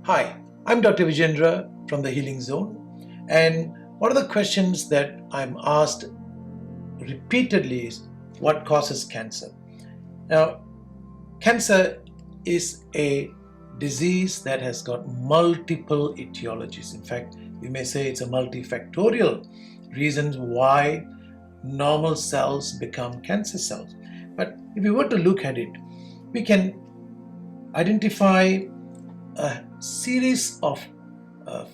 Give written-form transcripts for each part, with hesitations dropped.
Hi, I'm Dr. Vijendra from the Healing Zone, and one of the questions that I'm asked repeatedly is what causes cancer? Now, cancer is a disease that has got multiple etiologies. In fact, we may say it's a multifactorial reasons why normal cells become cancer cells. But if we were to look at it, we can identify a series of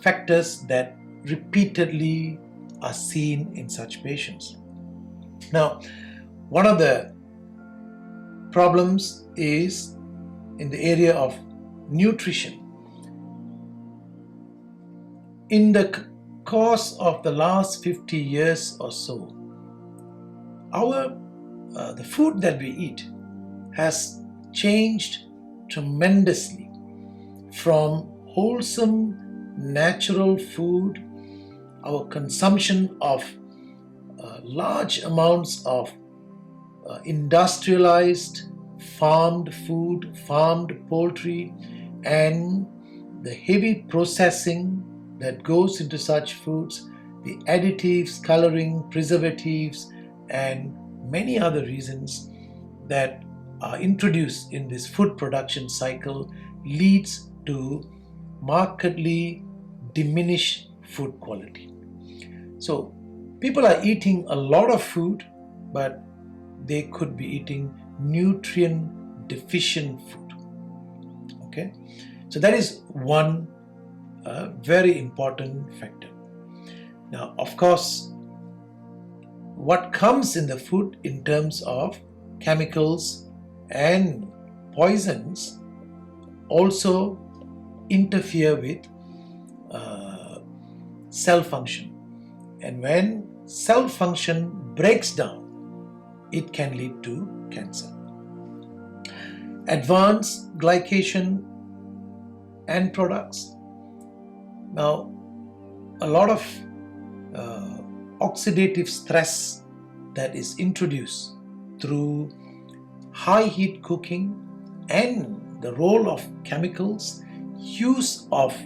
factors that repeatedly are seen in such patients. Now, one of the problems is in the area of nutrition. In the course of the last 50 years or so, the food that we eat has changed tremendously from wholesome natural food. Our consumption of large amounts of industrialized farmed food, farmed poultry, and the heavy processing that goes into such foods, the additives, coloring, preservatives, and many other reasons that are introduced in this food production cycle leads to markedly diminished food quality. So people are eating a lot of food, but they could be eating nutrient deficient food. Okay, so that is one very important factor. Now, of course, what comes in the food in terms of chemicals and poisons also interfere with cell function. And when cell function breaks down, it can lead to cancer. Advanced glycation and products. Now, a lot of oxidative stress that is introduced through high heat cooking and the role of chemicals, use of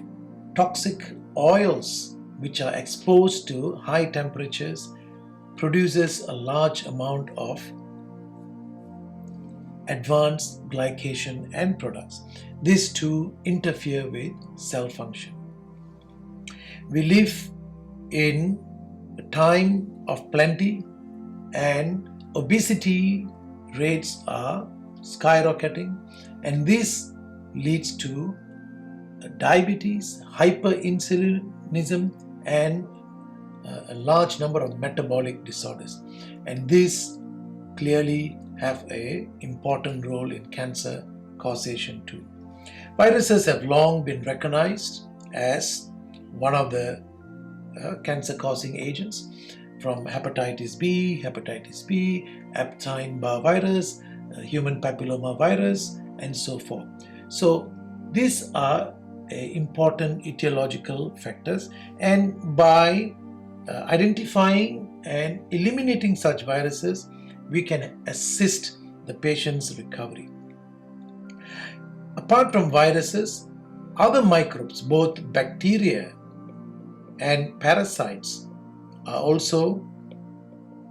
toxic oils which are exposed to high temperatures produces a large amount of advanced glycation end products. These two interfere with cell function. We live in a time of plenty and obesity rates are skyrocketing, and this leads to diabetes, hyperinsulinism, and a large number of metabolic disorders. And these clearly have an important role in cancer causation too. Viruses have long been recognized as one of the cancer-causing agents, from hepatitis B, Epstein-Barr virus, human papilloma virus, and so forth. So these are important etiological factors, and by identifying and eliminating such viruses, we can assist the patient's recovery. Apart from viruses, other microbes, both bacteria and parasites, are also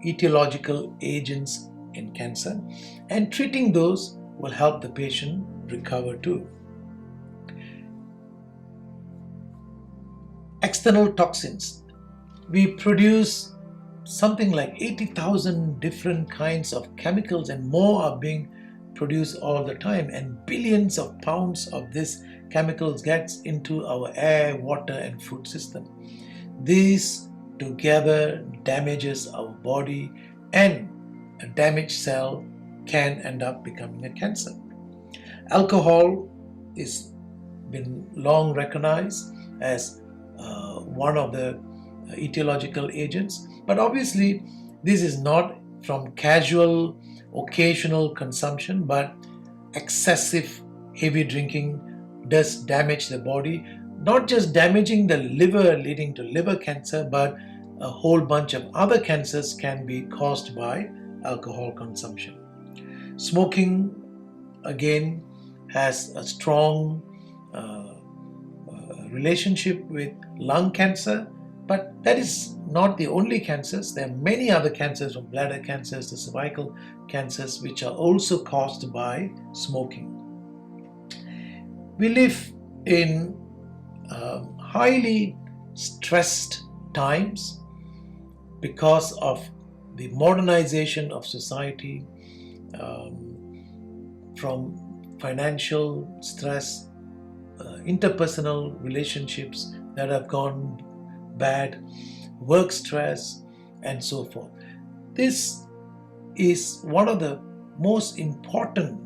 etiological agents in cancer, and treating those will help the patient recover too. External toxins. We produce something like 80,000 different kinds of chemicals, and more are being produced all the time, and billions of pounds of these chemicals gets into our air, water, and food system. These together damages our body, and a damaged cell can end up becoming a cancer. Alcohol is been long recognized as one of the etiological agents, but obviously this is not from casual occasional consumption, but excessive heavy drinking does damage the body, not just damaging the liver leading to liver cancer, but a whole bunch of other cancers can be caused by alcohol consumption. Smoking again has a strong relationship with lung cancer, but that is not the only cancers. There are many other cancers, from bladder cancers to cervical cancers, which are also caused by smoking. We live in highly stressed times because of the modernization of society, from financial stress, interpersonal relationships that have gone bad, work stress, and so forth. This is one of the most important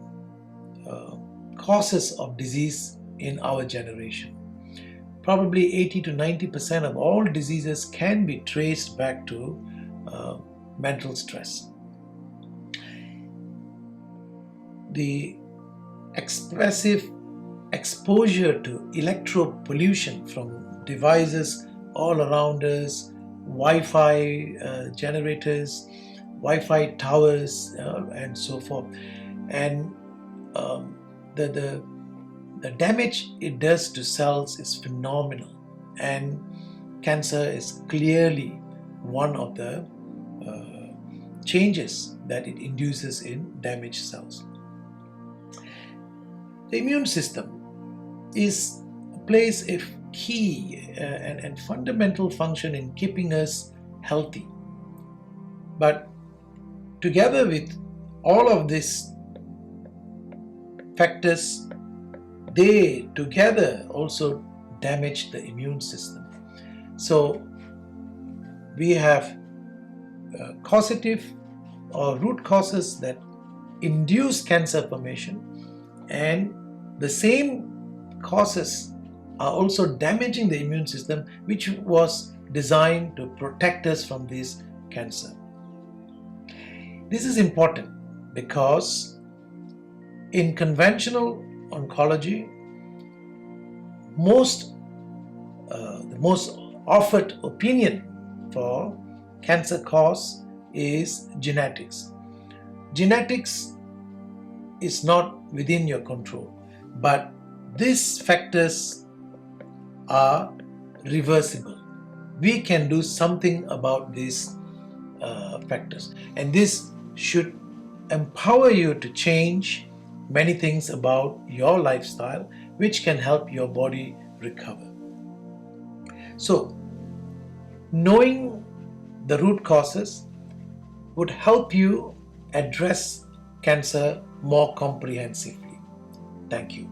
causes of disease in our generation. Probably 80 to 90% of all diseases can be traced back to mental stress. The expressive exposure to electro-pollution from devices all around us, Wi-Fi generators, Wi-Fi towers, and so forth, and the damage it does to cells is phenomenal, and cancer is clearly one of the changes that it induces in damaged cells. The immune system plays a key and fundamental function in keeping us healthy. But together with all of these factors, they together also damage the immune system. So we have causative or root causes that induce cancer formation, and the same causes are also damaging the immune system, which was designed to protect us from this cancer. This is important because in conventional oncology, the most offered opinion for cancer cause is genetics. Genetics is not within your control, but these factors are reversible. We can do something about these factors, and this should empower you to change many things about your lifestyle, which can help your body recover. So, knowing the root causes would help you address cancer more comprehensively. Thank you.